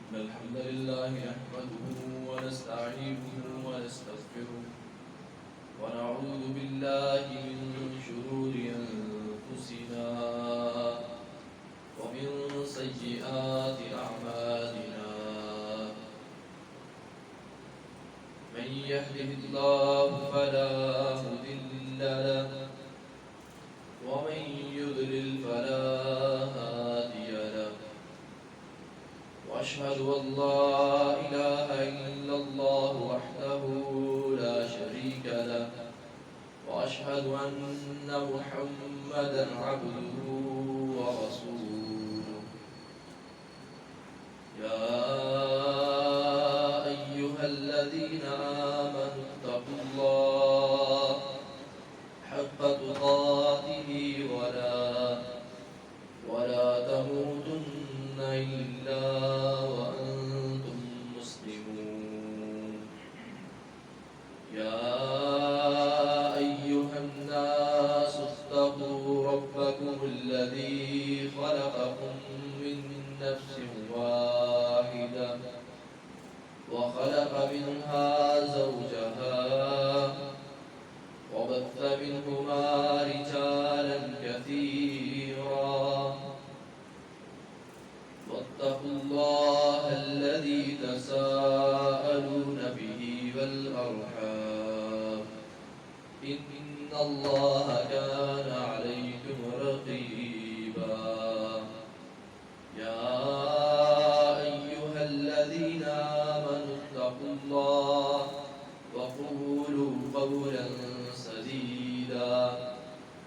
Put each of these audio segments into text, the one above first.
إن الحمد لله نحمده ونستعينه ونستغفره ونعوذ بالله من شرور أنفسنا ومن سيئات أعمالنا من يهده الله فلا مضل له ومن يضلل فلا هادي له وأشهد أن لا إله إلا الله وحده لا شريك له وأشهد أن محمدا عبده ورسوله يا أيها الذين آمنوا اتقوا الله حق تقاته ولا تموتن إلا وأنتم مسلمون يا أيها الناس اتقوا ربكم الذي خلقكم من نفس واحدة وخلق منها زوجها وبث منهما رجالا كثيرا واتقوا الله الذي تساءلون به والأرحام إن الله كان عليكم رقيبا يا أيها الذين آمنوا اتقوا الله وقولوا قولا سديدا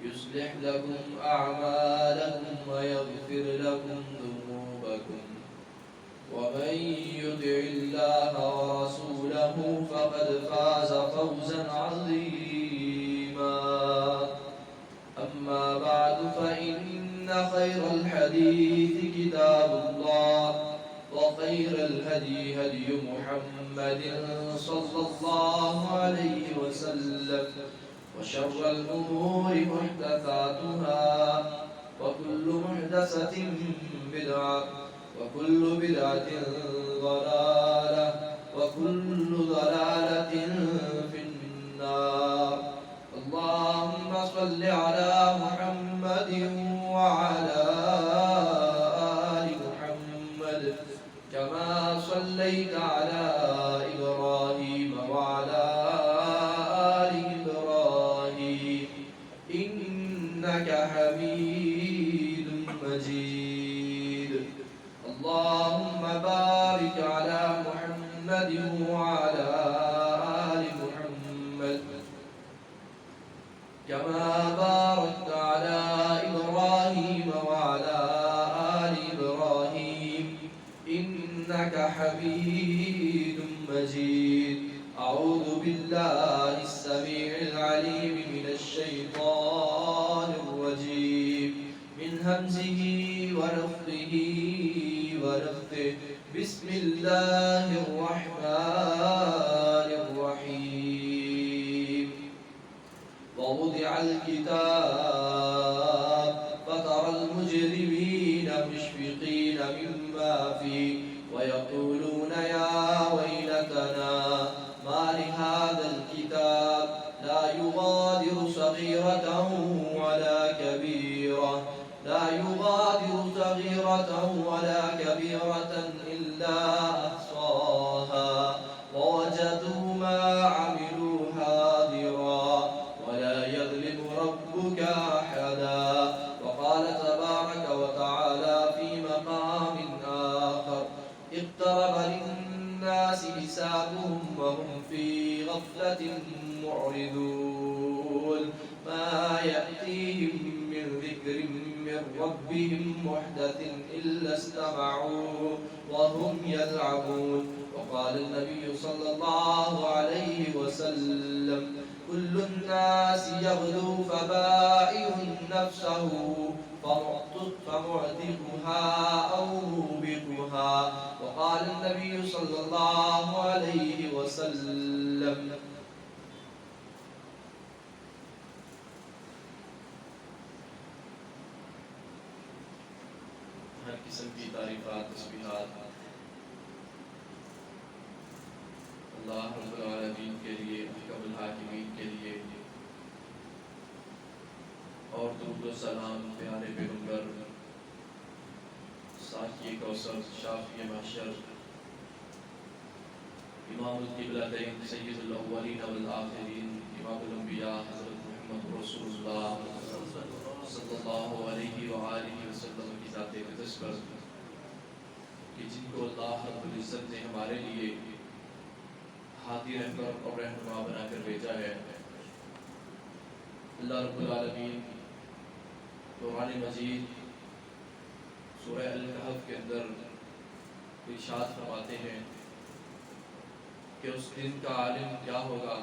يصلح لكم أعمالكم ويغفر لكم ذنوبكم ومن يطع الله ورسوله فقد فاز فوزا عظيما أما بعد فإن خير الحديث كتاب الله وخير الهدي هدي محمد صلى الله عليه وسلم وشر الأمور محدثاتها وكل محدثة بدعة وكل بدعة ضلالة وكل ضلالة في النار اللهم صل على محمد وعلى آل محمد كما صليت على إبراهيم وعلى آل إبراهيم إنك حميد مجيد اللهم بارك على محمد وعلى آل محمد كما باركت على إبراهيم وعلى آل إبراهيم إنك حميد مجيد أعوذ بالله السميع العليم من الشيطان الرجيم من همزه ونفخه ونفثه بسم الله الرحمن الرحيم ووضع الكتاب فترى المجرمين مشفقين مما فيه ويقولون يا ويلتنا ما لهذا الكتاب لا يغادر صغيرة ولا كبيرة ولا كبيرة إلا أحصاها ووجدوا ما عملوا حاضرا ولا يظلم ربك أحدا وقال تبارك وتعالى في مقام آخر اقترب للناس حسابهم وهم في غفلة معرضون ما يأتيهم من ذكر من ربهم محدث إلا استمعوه وهم يلعبون وقال النبي صلى الله عليه وسلم كل الناس يغدو فبائع نفسه فمعتقها أو موبقها وقال النبي صلى الله عليه وسلم ہر قسم کی تعریفات تسبیحات اللہ رب العالمین کے لیے، احکم الحاکمین کے لیے، اور درود و سلام پیارے پیغمبر ساقی کوثر شافی محشر امام القبلتین سید الاولین والآخرین امام الانبیاء حضرت محمد رسول اللہ صلی اللہ علیہ وآلہ وسلم کی ذات اقدس پر، کہ جن کو اللہ رب العزت نے ہمارے لیے ہادی رہبر اور رہنما بنا کر بھیجا ہے۔ اللہ رب العالمین قرآن مجید سورہ الکہف کے اندر ارشاد فرماتے ہیں کہ اس دن کا عالم کیا ہوگا،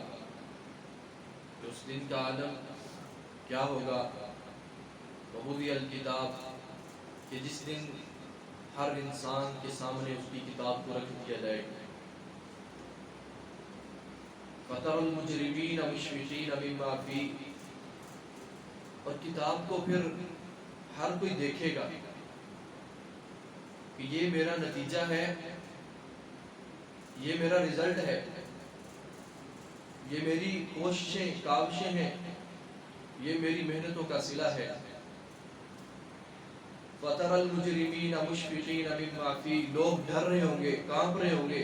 کہ اس دن کا عالم کیا ہوگا، ووضع الکتاب، کہ جس دن ہر انسان کے سامنے اس کی کتاب کو رکھ دیا جائے گا۔ فَتَرَى الْمُجْرِمِينَ مُشْفِقِينَ مِمَّا فِيهِ، اور کتاب کو پھر ہر کوئی دیکھے گا کہ یہ میرا نتیجہ ہے، یہ میرا رزلٹ ہے، یہ میری کوششیں کاوشیں ہیں، یہ میری محنتوں کا صلہ ہے۔ فَتَرَى الْمُجْرِمِينَ مُشْفِقِينَ مِمَّا فِيهِ، لوگ ڈر رہے ہوں گے، کانپ رہے ہوں گے۔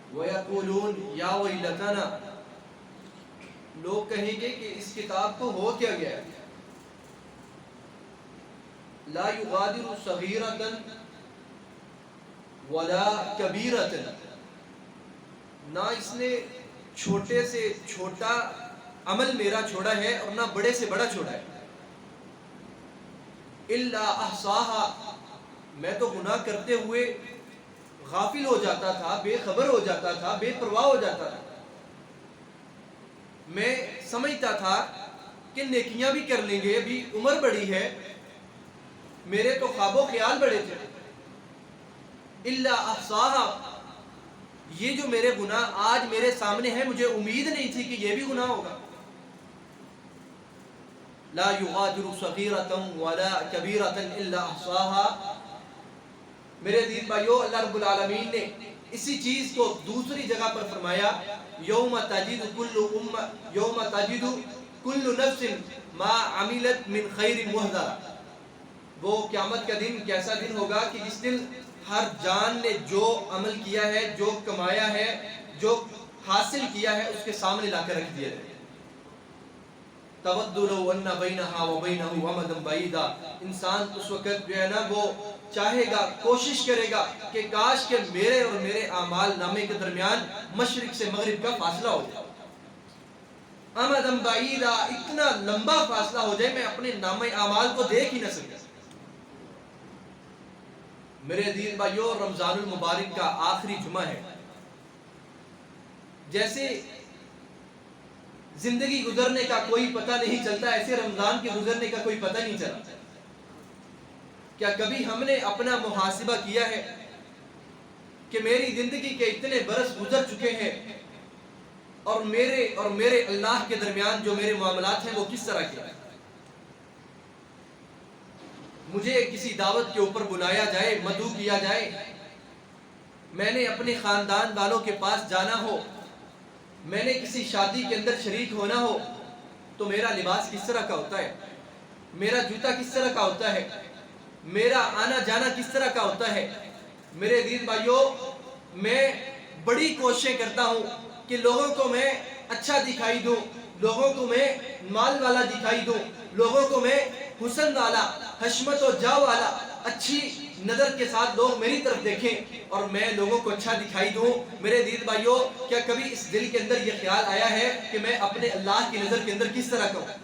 وَيَقُولُونَ يَا وَيْلَتَنَا، لوگ کہیں گے کہ اس کتاب کو ہو کیا گیا، لا یغادر صغیرۃ ولا کبیرۃ، نہ اس نے چھوٹے سے چھوٹا عمل میرا چھوڑا ہے اور نہ بڑے سے بڑا چھوڑا ہے۔ الا احصاها، میں تو گناہ کرتے ہوئے غافل ہو جاتا تھا، بے خبر ہو جاتا تھا، بے پرواہ ہو جاتا تھا۔ میں سمجھتا تھا کہ نیکیاں بھی کر لیں گے، ابھی عمر بڑی ہے، میرے تو خواب و خیال بڑے تھے۔ الا احصاها، یہ جو میرے گناہ آج میرے سامنے ہیں، مجھے امید نہیں تھی کہ یہ بھی گناہ ہوگا۔ لا یغادر صغیرۃ ولا کبیرۃ الا احصاها، میرے دین بھائیو، اللہ رب العالمین نے اسی چیز کو دوسری جگہ پر فرمایا، یوم تجد کل نفس ما عملت من خیر محضرہ، وہ قیامت کا دن کیسا دن ہوگا کہ جس دن ہر جان نے جو عمل کیا ہے، جو کمایا ہے، جو حاصل کیا ہے، اس کے سامنے لا کر رکھ دیا جائے۔ تود لو ان بینہا وبینہ امدا بعیدا، انسان اس وقت جو ہے نا وہ چاہے گا، کوشش کرے گا کہ کاش کہ میرے اور میرے اعمال نامے کے درمیان مشرق سے مغرب کا فاصلہ ہو جائے، امدا بعیدا، اتنا لمبا فاصلہ ہو جائے میں اپنے نامے اعمال کو دیکھ ہی نہ سکتا۔ میرے دین بھائیو، رمضان المبارک کا آخری جمعہ ہے، جیسے زندگی گزرنے کا کوئی پتہ نہیں چلتا، ایسے رمضان کے گزرنے کا کوئی پتہ نہیں چلتا۔ کیا کبھی ہم نے اپنا محاسبہ کیا ہے کہ میری زندگی کے اتنے برس گزر چکے ہیں اور میرے اللہ کے درمیان جو میرے معاملات ہیں وہ کس طرح کے ہیں؟ مجھے کسی دعوت کے اوپر بلایا جائے، مدعو کیا جائے، میں نے اپنے خاندان والوں کے پاس جانا ہو، میں نے کسی شادی کے اندر شریک ہونا ہو، تو میرا لباس کس طرح کا ہوتا ہے، میرا جوتا کس طرح کا ہوتا ہے، میرا آنا جانا کس طرح کا ہوتا ہے۔ میرے دین بھائیو، میں بڑی کوششیں کرتا ہوں کہ لوگوں کو میں اچھا دکھائی دوں، لوگوں کو میں مال والا دکھائی دوں، لوگوں کو میں حسن والا، حشمت و جاہ والا، اچھی نظر کے ساتھ لوگ میری طرف دیکھیں اور میں لوگوں کو اچھا دکھائی دوں۔ میرے دین بھائیو، کیا کبھی اس دل کے اندر یہ خیال آیا ہے کہ میں اپنے اللہ کی نظر کے اندر کس طرح کا ہوں؟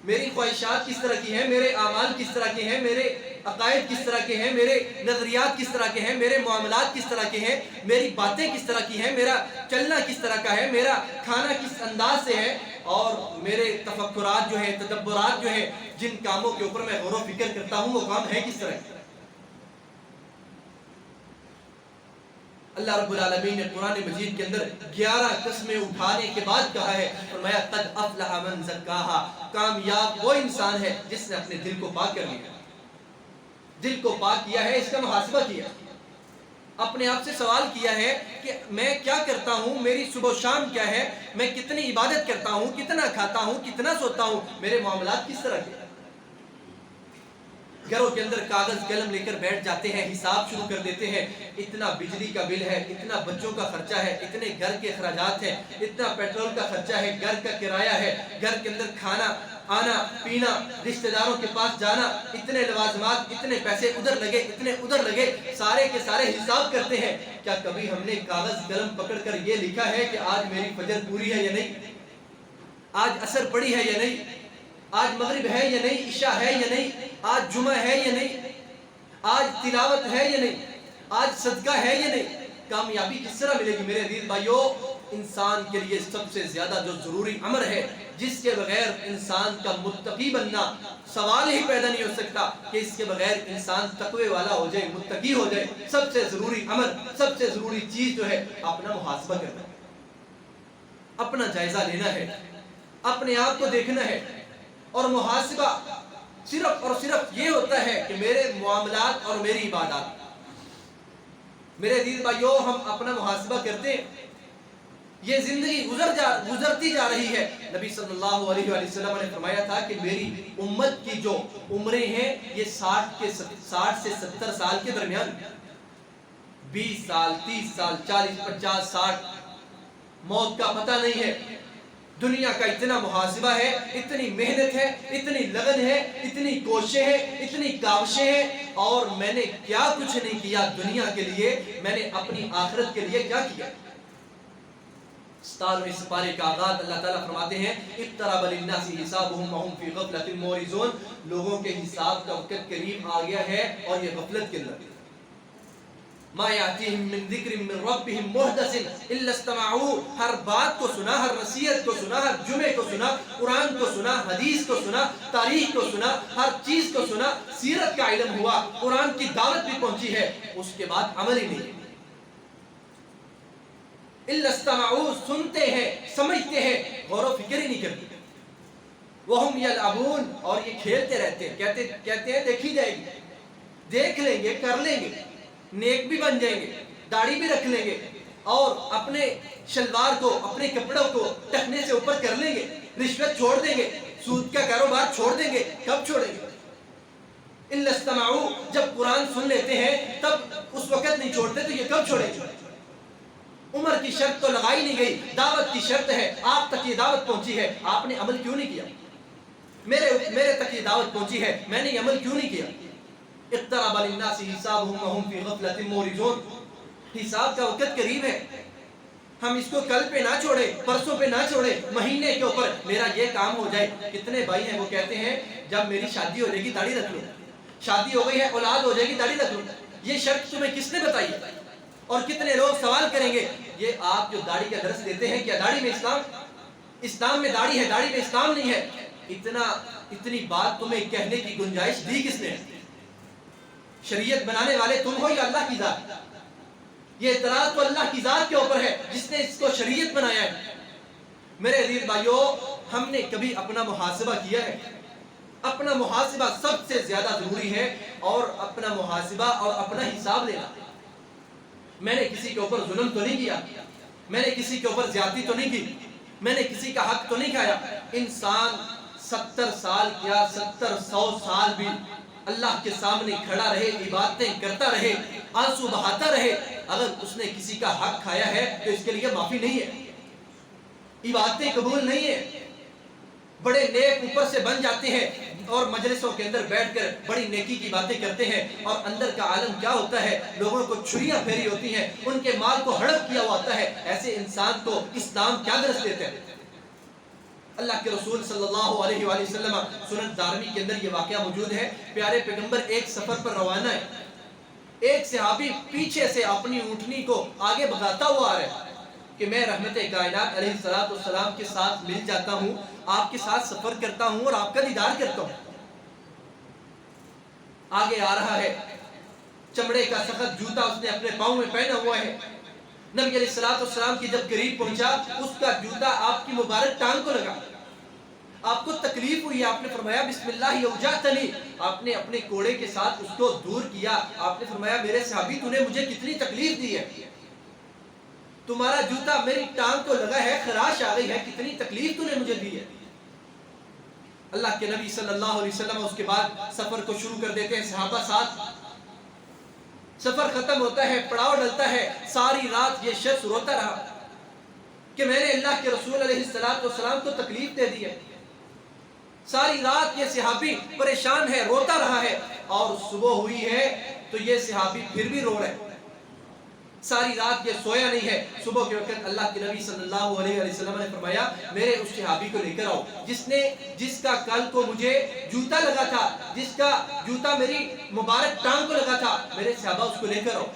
میری خواہشات کس طرح کی ہیں، میرے اعمال کس طرح کے ہیں، میرے عقائد کس طرح کے ہیں، میرے نظریات کس طرح کے ہیں، میرے معاملات کس طرح کے ہیں، میری باتیں کس طرح کی ہیں، میرا چلنا کس طرح کا ہے، میرا کھانا کس انداز سے ہے، اور میرے تفکرات جو ہیں، تدبرات جو ہیں، جن کاموں کے اوپر میں غور و فکر کرتا ہوں، وہ کام ہے کس طرح؟ اللہ رب العالمین نے قرآن مجید کے اندر 11 قسمیں اٹھانے کے بعد کہا ہے، فرمایا قد افلح من زکاہا، کامیاب وہ انسان ہے جس نے اپنے دل کو پاک کر لیا، دل کو پاک کیا ہے، اس کا محاسبہ کیا۔ اپنے آپ سے سوال کیا ہے کہ میں کیا کرتا ہوں، میری صبح و شام کیا ہے، میں کتنی عبادت کرتا ہوں، کتنا کھاتا ہوں، کتنا سوتا ہوں، میرے معاملات کس طرح کے؟ گھروں کے اندر کاغذ قلم لے کر بیٹھ جاتے ہیں، حساب شروع کر دیتے ہیں، اتنا بجلی کا بل ہے، اتنا بچوں کا خرچہ ہے، اتنے گھر کے اخراجات ہیں، اتنا پیٹرول کا خرچہ ہے، گھر کا کرایہ ہے، گھر کے اندر کھانا آنا پینا، رشتہ داروں کے پاس جانا، اتنے لوازمات، اتنے پیسے ادھر لگے، اتنے ادھر لگے، سارے کے سارے حساب کرتے ہیں۔ کیا کبھی ہم نے کاغذ قلم پکڑ کر یہ لکھا ہے کہ آج میری فجر پوری ہے یا نہیں، آج عصر پڑی ہے یا نہیں، آج مغرب ہے یا نہیں، عشاء ہے یا نہیں، آج جمعہ ہے یا نہیں، آج تلاوت ہے یا نہیں، آج صدقہ ہے یا نہیں؟ کامیابی کس طرح ملے گی؟ میرے عزیز بھائیو، انسان کے لیے سب سے زیادہ جو ضروری امر ہے، جس کے بغیر انسان کا متقی بننا سوال ہی پیدا نہیں ہو سکتا کہ اس کے بغیر انسان تقوی والا ہو جائے، متقی ہو جائے، سب سے ضروری امر، سب سے ضروری چیز جو ہے اپنا محاسبہ کرنا ہے، اپنا جائزہ لینا ہے، اپنے آپ کو دیکھنا ہے۔ اور محاسبہ صرف اور صرف یہ ہوتا ہے کہ میرے معاملات اور میری عبادات، میرے عزیز بھائیو، ہم اپنا محاسبہ کرتے ہیں، یہ زندگی گزرتی جا رہی ہے۔ نبی صلی اللہ علیہ وآلہ وسلم نے فرمایا تھا کہ میری امت کی جو عمریں ہیں یہ 60 سے 70 سال کے درمیان، 20 سال 30 سال 40 50 60، موت کا پتہ نہیں ہے۔ دنیا کا اتنا محاسبہ ہے، اتنی محنت ہے، اتنی لگن ہے، اتنی کوششیں ہیں، اتنی کاوشیں ہیں، اور میں نے کیا کچھ نہیں کیا دنیا کے لیے، میں نے اپنی آخرت کے لیے کیا کیا؟ 17ویں سپارے کا آغاز اللہ تعالیٰ فرماتے ہیں اقترب للناس حسابهم وهم في غفلۃ معرضون، لوگوں کے حساب کا وقت قریب آ گیا ہے اور یہ غفلت کے اندر۔ ما یاتیہم من ذکر من ربہم محدث الا استمعوا، ہر بات کو سنا، ہر نصیحت کو سنا، ہر جمعے کو سنا، قرآن کو سنا، حدیث کو سنا، تاریخ کو سنا، ہر چیز کو سنا، سیرت کا علم ہوا، قرآن کی دعوت بھی پہنچی ہے، اس کے بعد عمل ہی نہیں۔ الا استمعوا، سنتے ہیں، سمجھتے ہیں، غور و فکر ہی نہیں کرتے۔ وہم یلعبون، اور یہ کھیلتے رہتے ہیں، کہتے ہیں دیکھی جائے گی، دیکھ لیں گے، کر لیں گے، نیک بھی بن جائیں گے، داڑھی بھی رکھ لیں گے، اور اپنے شلوار کو، اپنے کپڑوں کو ٹخنے سے اوپر کر لیں گے، رشوت چھوڑ دیں گے، سود کا کاروبار چھوڑ دیں گے۔ کب چھوڑیں گے؟ الا استمعوا، جب قرآن سن لیتے ہیں تب اس وقت نہیں چھوڑتے، تو یہ کب چھوڑیں گے؟ عمر کی شرط تو لگائی نہیں گئی، دعوت کی شرط ہے، آپ تک یہ دعوت پہنچی ہے، آپ نے عمل کیوں نہیں کیا؟ میرے تک یہ دعوت پہنچی ہے، میں نے یہ عمل کیوں نہیں کیا؟ اقترب للناس حسابهم وهم في غفلۃ معرضون، حساب کا وقت قریب ہے، ہم اس کو کل پہ نہ چھوڑے، پرسوں پہ نہ چھوڑے، مہینے کے اوپر میرا یہ کام ہو جائے۔ کتنے بھائی ہیں وہ کہتے ہیں جب میری شادی ہو جائے گی داڑھی رکھ لوں، شادی ہو گئی ہے اولاد ہو جائے گی داڑھی رکھ لوں۔ یہ شرط تمہیں کس نے بتائی؟ اور کتنے لوگ سوال کریں گے یہ آپ جو داڑھی کا درس دیتے ہیں، کیا داڑھی میں اسلام میں داڑھی ہے، داڑھی میں اسلام نہیں ہے؟ اتنی بات تمہیں کہنے کی گنجائش دی کس نے؟ شریعت بنانے والے تم ہو یا اللہ کی ذات؟ یہ اعتراض تو اللہ کی ذات کے اوپر ہے جس نے اس کو شریعت بنایا ہے۔ میرے عزیز بھائیو، ہم نے کبھی اپنا محاسبہ کیا ہے؟ اپنا محاسبہ سب سے زیادہ ضروری ہے، اور اپنا محاسبہ اور اپنا حساب لینا۔ میں نے کسی کے اوپر ظلم تو نہیں کیا، میں نے کسی کے اوپر زیادتی تو نہیں کی، میں نے کسی کا حق تو نہیں کھایا۔ انسان 70 سال کیا 70-100 سال بھی اللہ کے سامنے کھڑا رہے، عبادتیں کرتا رہے، آنسو بہاتا رہے، اگر اس نے کسی کا حق کھایا ہے تو اس کے لیے معافی نہیں ہے، عبادتیں قبول نہیں ہے۔ بڑے نیک اوپر سے بن جاتے ہیں اور مجلسوں کے اندر بیٹھ کر بڑی نیکی کی باتیں کرتے ہیں، اور اندر کا عالم کیا ہوتا ہے؟ لوگوں کو چھریاں پھیری ہوتی ہیں، ان کے مال کو ہڑپ کیا ہوا ہوتا ہے۔ ایسے انسان کو اسلام کیا درس دیتے ہیں؟ اللہ کے رسول صلی اللہ علیہ وآلہ وسلم، سنن دارمی کے اندر یہ واقعہ موجود ہے، پیارے پیغمبر ایک سفر پر روانہ ہے، ایک صحابی پیچھے سے اپنی اونٹنی کو آگے بھگاتا ہوا آ رہا ہے کہ میں رحمت کائنات علیہ السلام کے ساتھ مل جاتا ہوں، آپ کے ساتھ سفر کرتا ہوں اور آپ کا دیدار کرتا ہوں۔ آگے آ رہا ہے، چمڑے کا سخت جوتا اس نے اپنے پاؤں میں پہنا ہوا ہے۔ نبی علیہ السلام کی جب قریب پہنچا، اس کا جوتا آپ کی مبارک ٹانگ کو لگا۔ آپ کو تکلیف ہوئی, آپ نے فرمایا بسم اللہ اوجعتنی, آپ نے اپنے کوڑے کے ساتھ اس کو دور کیا. آپ نے فرمایا میرے صحابی تو نے مجھے کتنی تکلیف دی ہے, تمہارا جوتا میری ٹانگ کو لگا ہے, خراش آ گئی ہے, کتنی تکلیف تو نے مجھے دی ہے. اللہ کے نبی صلی اللہ علیہ وسلم اس کے بعد سفر کو شروع کر دیتے ہیں, صحابہ ساتھ. سفر ختم ہوتا ہے, پڑاؤ ڈلتا ہے. ساری رات یہ شخص روتا رہا کہ میں نے اللہ کے رسول علیہ السلام کو تکلیف دے دی ہے. ساری رات یہ صحابی پریشان ہے, روتا رہا ہے, اور صبح ہوئی ہے تو یہ صحابی پھر بھی رو رہے. ساری رات یہ سویا نہیں ہے. صبح کے وقت اللہ کے نبی صلی اللہ علیہ وسلم نے فرمایا میرے اس صحابی کو لے کر آؤ جس کا کل کو مجھے جوتا لگا تھا, جس کا جوتا میری مبارک ٹانگ کو لگا تھا, میرے صحابہ اس کو لے کر آؤ.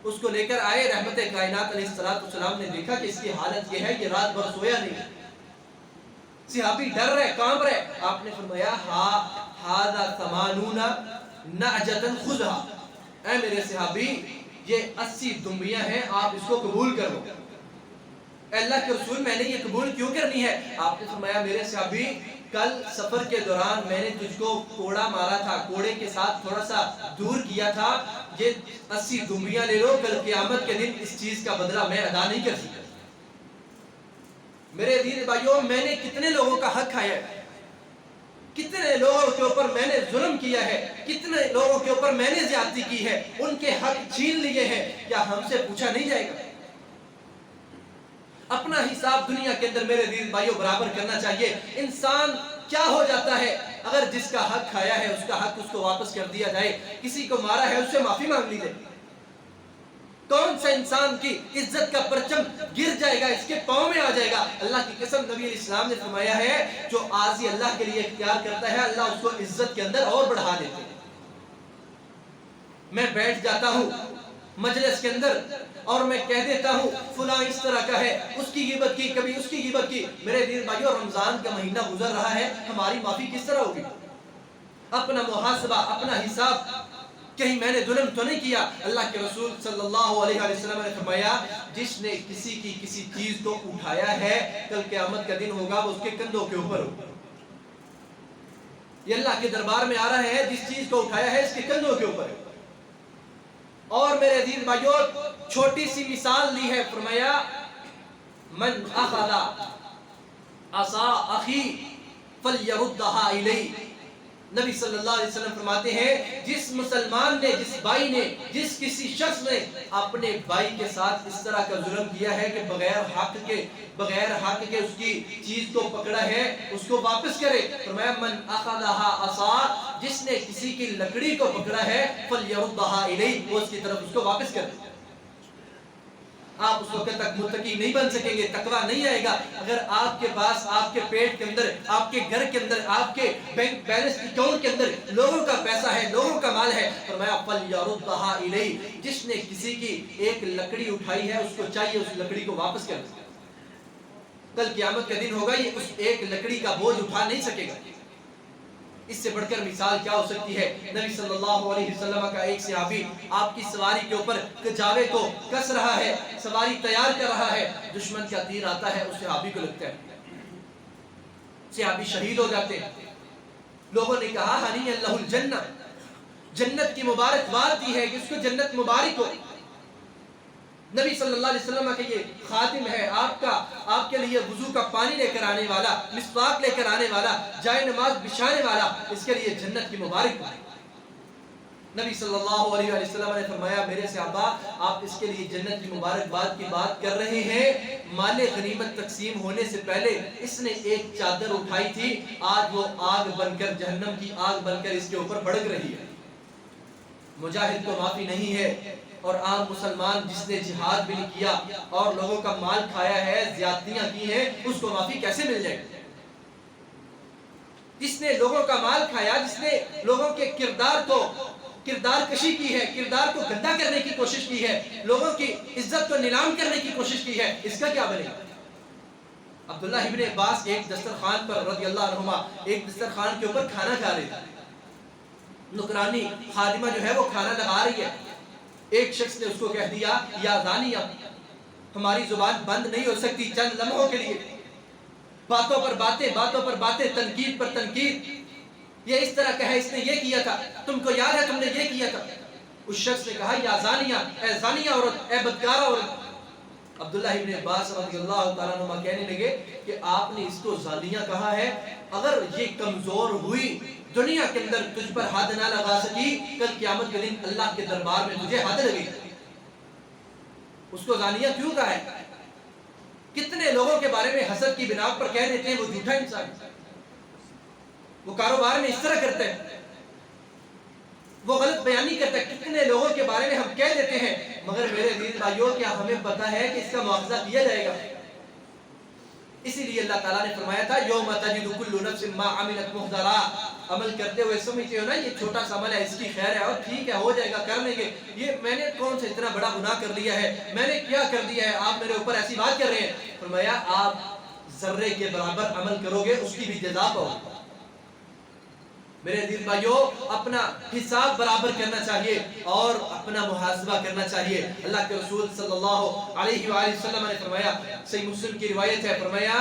اس کو لے کر آئے. رحمت کائنات علیہ السلام نے دیکھا کہ اس کی حالت یہ ہے, یہ رات بھر سویا نہیں. صحابی ڈر رہے, کانپ رہے. آپ نے فرمایا ھذا 80 نعجۃ خذھا, اے میرے صحابی یہ 80 دمبیاں ہیں, آپ اس کو قبول کر لو. اے اللہ کے رسول میں نے یہ قبول کیوں کرنی ہے؟ آپ نے فرمایا میرے صحابی کل سفر کے دوران میں نے تجھ کو کوڑا مارا تھا, کوڑے کے ساتھ تھوڑا سا دور کیا تھا, یہ 80 دمبیاں لے لو, کل قیامت کے دن اس چیز کا بدلہ میں ادا نہیں کر سکتا. میرے عزیز بھائیوں, میں نے کتنے لوگوں کا حق کھایا ہے, کتنے لوگوں کے اوپر میں نے ظلم کیا ہے, کتنے لوگوں کے اوپر میں نے زیادتی کی ہے, ان کے حق چھین لیے ہیں. کیا ہم سے پوچھا نہیں جائے گا؟ اپنا حساب دنیا کے اندر میرے عزیز بھائیوں برابر کرنا چاہیے. انسان کیا ہو جاتا ہے اگر جس کا حق کھایا ہے اس کا حق اس کو واپس کر دیا جائے, کسی کو مارا ہے اس سے معافی مانگ لیجیے. کون سا انسان کی عزت کا پرچم گر جائے گا, اس کے پاؤں میں آ جائے گا؟ اللہ کی قسم نبی علیہ السلام نے فرمایا ہے جو عاجزی اللہ کے لیے اختیار کرتا ہے اللہ اس کو عزت کے اندر اور بڑھا دیتے ہیں. میں بیٹھ جاتا ہوں مجلس کے اندر اور میں کہہ دیتا ہوں فلاں اس طرح کا ہے, اس کی غیبت کی, کبھی اس کی غیبت کی. میرے دین بھائیوں رمضان کا مہینہ گزر رہا ہے, ہماری معافی کس طرح ہوگی؟ اپنا محاسبہ, اپنا حساب, کہیں میں نے ظلم تو نہیں کیا؟ اللہ کے رسول صلی اللہ علیہ وسلم نے فرمایا جس نے کسی کی کسی چیز کو اٹھایا ہے کل قیامت کا دن ہوگا وہ اس کے کندھوں کے اوپر ہوگا. یہ اللہ کے دربار میں آ رہا ہے, جس چیز کو اٹھایا ہے اس کے کندھوں کے اوپر ہے. اور میرے عزیز بھائیوں چھوٹی سی مثال لی ہے, فرمایا من اخذ عصا اخی فلیردها الی. نبی صلی اللہ علیہ وسلم فرماتے ہیں جس مسلمان نے, جس بھائی نے, جس کسی شخص نے اپنے بھائی کے ساتھ اس طرح کا ظلم کیا ہے کہ بغیر حق کے اس کی چیز کو پکڑا ہے اس کو واپس کرے. فرمایا من اخذها عصا, جس نے کسی کی لکڑی کو پکڑا ہے فلیردها الی, وہ اس کی طرف اس کو واپس کرے. آپ اس وقت تک متقی نہیں بن سکیں گے, تقویٰ نہیں آئے گا اگر آپ کے پاس, آپ کے پیٹ کے اندر, آپ کے گھر کے اندر, آپ کے بینک بیلنس اکاؤنٹ کے اندر لوگوں کا پیسہ ہے, لوگوں کا مال ہے. فرمایا فَلْيَرُدَّهَا إِلَيْهِ, جس نے کسی کی ایک لکڑی اٹھائی ہے اس کو چاہیے اس لکڑی کو واپس کر دے. کل قیامت کا دن ہوگا, یہ اس ایک لکڑی کا بوجھ اٹھا نہیں سکے گا. اس سے بڑھ کر مثال کیا ہو سکتی ہے؟ نبی صلی اللہ علیہ وسلم کا ایک صحابی آپ کی سواری کے اوپر کجاوے کو کس رہا ہے, سواری تیار کر رہا ہے, دشمن کا تیر آتا ہے اس صحابی کو لگتا ہے, صحابی شہید ہو جاتے ہیں. لوگوں نے کہا ہنی اللہ الجنہ, جنت کی مبارکباد دی ہے کہ اس کو جنت مبارک ہو. نبی صلی اللہ علیہ وسلم کا یہ خادم ہے, آپ کے لیے وضو کا پانی لے کر آنے والا, مسواک لے کر آنے والا, جائے نماز بچھانے والا, اس کے لیے جنت کی مبارک ہو. نبی صلی اللہ علیہ وسلم نے فرمایا میرے صحابہ آپ اس کے لیے جنت کی مبارکباد کی بات کر رہے ہیں, مال غنیمت تقسیم ہونے سے پہلے اس نے ایک چادر اٹھائی تھی, آج وہ آگ بن کر, جہنم کی آگ بن کر اس کے اوپر بھڑک رہی ہے. مجاہد کو معافی نہیں ہے, اور عام مسلمان جس نے جہاد بھی نہیں کیا اور لوگوں کا مال کھایا ہے, زیادتیاں کی ہیں, اس کو معافی کیسے مل جائے گی؟ جس نے لوگوں کا مال کھایا, جس نے لوگوں کے کردار کشی کی ہے, کردار کو گندا کرنے کی کوشش کی ہے, لوگوں کی عزت کو نیلام کرنے کی کوشش کی ہے, اس کا کیا بنے گا؟ عبداللہ ابن عباس ایک دسترخوان پر رضی اللہ عنہما ایک دسترخوان کے اوپر کھانا کھا رہے تھے. نکرانی خادمہ جو ہے وہ کھانا لگا رہی ہے, ایک شخص نے اس کو کہہ دیا یا دانیہ, ہماری زبان بند نہیں ہو سکتی چند لمحوں کے لیے, باتوں پر باتیں، تنقید پر تنقید. یہ اس طرح کہا، اس نے یہ کیا تھا، تم کو یاد ہے تم نے یہ کیا تھا. اس شخص نے کہا یا زانیہ، اے زانیہ عورت، اے بدکارہ عورت. عبداللہ ابن عباس رضی اللہ تعالیٰ عنہ کہنے لگے کہ آپ نے اس کو زانیہ کہا ہے، اگر یہ کمزور ہوئی دنیا کے اندر تجھ پر حد نہ لگا سکی، کل قیامت کے دن اللہ کے دربار میں تجھے حد لگے. اس کو زانیہ کیوں کہا ہے؟ کتنے لوگوں کے بارے میں حسد کی بنا پر کہہ دیتے ہیں وہ جھوٹا انسان، وہ کاروبار میں اس طرح کرتے ہیں، وہ غلط بیانی کرتا ہے. کتنے لوگوں کے بارے میں ہم کہہ دیتے ہیں، مگر میرے عزیز بھائیوں کیا ہمیں پتا ہے کہ اس کا مواخذہ کیا جائے گا؟ اسی لیے اللہ تعالیٰ نے فرمایا تھا یوم تجد کل نفس ما عملت محضرا. عمل کرتے ہوئے سمجھتے ہو نا یہ چھوٹا سا عمل ہے، اس کی خیر ہے اور ٹھیک ہے ہو جائے گا، کر لیں گے، یہ میں نے کون سا اتنا بڑا گناہ کر لیا ہے، میں نے کیا کر دیا ہے، آپ میرے اوپر ایسی بات کر رہے ہیں. فرمایا آپ ذرے کے برابر عمل کرو گے اس کی بھی جزا پاؤ. میرے عزیز بھائیو اپنا حساب برابر کرنا چاہیے اور اپنا محاسبہ کرنا چاہیے. اللہ کے رسول صلی اللہ علیہ وآلہ وسلم نے فرمایا، صحیح مسلم کی روایت ہے، فرمایا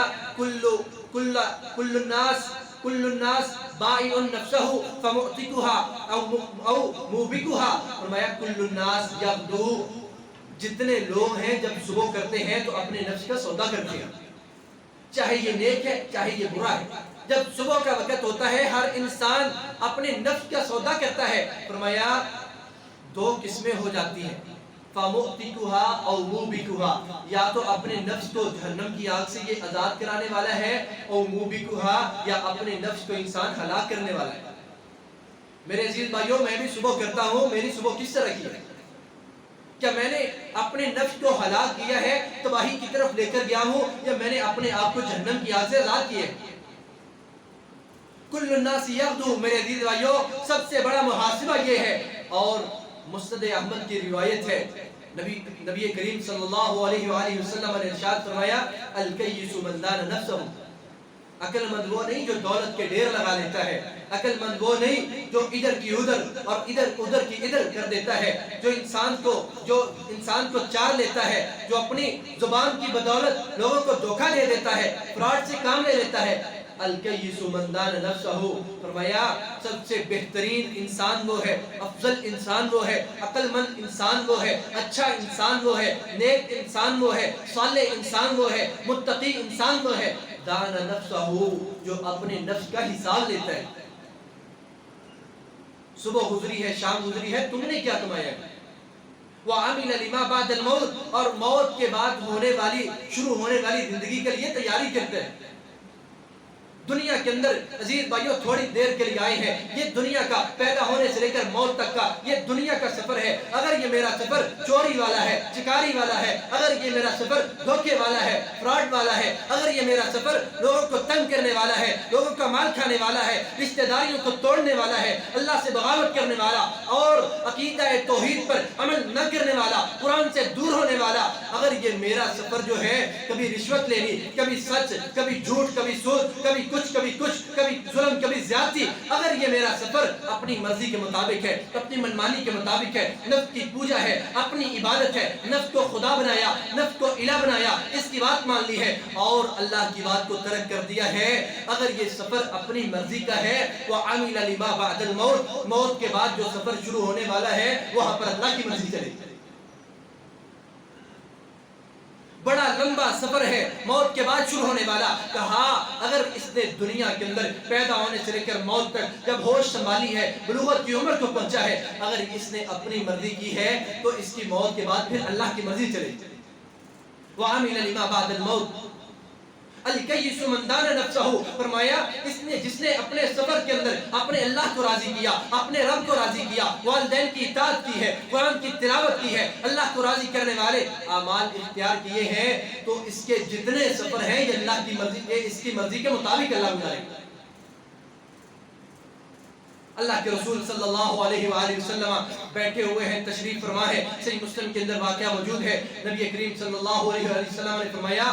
کل الناس بائع نفسه فمعتقها او موبقها. فرمایا کل الناس یغدو، جتنے لوگ ہیں جب صبح کرتے ہیں تو اپنے نفس کا سودا کرتے ہیں، چاہے یہ نیک ہے چاہے یہ برا ہے. جب صبح کا وقت ہوتا ہے ہر انسان اپنے نفس کا سودا کرتا ہے. فرمایا دو قسمیں ہو جاتی ہیں، فَمُؤْتِكُهَا أَوْ مُوبِكُهَا، یا تو اپنے نفس کو جہنم کی آگ سے یہ آزاد کرانے والا ہے، او موبقها، یا اپنے نفس کو انسان ہلاک کرنے والا ہے. میرے عزیز بھائیوں میں بھی صبح کرتا ہوں، میری صبح کس طرح کی ہے؟ کیا میں نے اپنے نفس کو ہلاک کیا ہے، تباہی کی طرف لے کر گیا ہوں، یا میں نے اپنے آپ کو جہنم کی آگ سے آزاد کیا ہے؟ کل الناس یغدو. میرے عزیز بھائیو سب سے بڑا محاسبہ یہ ہے. اور مسند احمد کی روایت ہے، نبی کریم صلی اللہ علیہ وآلہ وسلم نے ارشاد فرمایا الکیس من دان نفسہ. عقل مند وہ نہیں جو دولت کے ڈھیر لگا لیتا ہے، عقل مند وہ نہیں جو ادھر کی ادھر اور ادھر کی ادھر کر دیتا ہے، جو انسان کو چار لیتا ہے، جو اپنی زبان کی بدولت لوگوں کو دھوکہ دے دیتا ہے، فراڈ سے کام لے لیتا ہے. الکیس من دان نفسہ. فرمایا سب سے بہترین انسان وہ ہے، افضل انسان وہ ہے، عقل مند انسان وہ ہے، اچھا انسان وہ ہے، نیک انسان وہ ہے، صالح انسان وہ ہے، متقی انسان وہ ہے. دان نفسہ، جو اپنے نفس کا حساب لیتا ہے. صبح گزری ہے، شام گزری ہے، تم نے کیا کمایا ہے؟ وَعَمِلَ لِمَا بَعْدَ الْمَوْتِ، اور موت کے بعد شروع ہونے والی زندگی کے لیے تیاری کرتے ہیں. دنیا کے اندر عزیز بھائیوں تھوڑی دیر کے لیے آئے ہیں. یہ دنیا کا پیدا ہونے سے لے کر موت تک کا یہ دنیا کا سفر ہے. اگر یہ میرا سفر چوری والا ہے، چکاری والا ہے، اگر یہ میرا سفر دھوکے والا ہے، فراڈ والا ہے، اگر یہ میرا سفر لوگوں کو تنگ کرنے والا ہے، لوگوں کا مال کھانے والا ہے، رشتہ داریوں کو توڑنے والا ہے، اللہ سے بغاوت کرنے والا اور عقیدہ توحید پر عمل نہ کرنے والا، قرآن سے دور ہونے والا، اگر یہ میرا سفر جو ہے کبھی رشوت لینی، کبھی سچ، کبھی جھوٹ، کبھی سود، کبھی کچھ، کبھی ظلم، کبھی زیادتی، اگر یہ میرا سفر اپنی مرضی کے مطابق ہے، اپنی منمانی کے مطابق ہے، نفس کی پوجا ہے، اپنی عبادت ہے، نفس کو خدا بنایا، نفس کو الہ بنایا، اس کی بات مان لی ہے اور اللہ کی بات کو ترک کر دیا ہے، اگر یہ سفر اپنی مرضی کا ہے، وَعَمِلَ لِمَا بَعْدَ الْمَوْتِ، موت کے بعد جو سفر شروع ہونے والا ہے وہاں پر اللہ کی مرضی چلے. بڑا لمبا سفر ہے موت کے بعد شروع ہونے والا. کہا اگر اس نے دنیا کے اندر پیدا ہونے سے لے کر موت تک جب ہوش سنبھالی ہے، بلوغت کی عمر کو پہنچا ہے، اگر اس نے اپنی مرضی کی ہے تو اس کی موت کے بعد پھر اللہ کی مرضی چلے. وَعَمِلَ لِمَا بَعْدَ الْمَوْتِ الکیس من دان نفسہ. فرمایا جس نے اپنے سفر کے اندر اپنے اللہ کو راضی کیا، اپنے رب کو راضی کیا، والدین کی اطاعت کی ہے، قرآن کی تلاوت کی ہے، اللہ کو راضی کرنے والے اعمال اختیار کیے ہیں، تو اس کے جتنے سفر ہیں یہ اللہ کی مرضی کے، اس کی مرضی کے مطابق اللہ گزارے گا. اللہ کے رسول صلی اللہ علیہ وآلہ وسلم بیٹھے ہوئے ہیں، تشریف فرما ہے، صحیح مسلم کے اندر واقعہ موجود ہے. نبی کریم صلی اللہ علیہ وآلہ وسلم نے فرمایا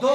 2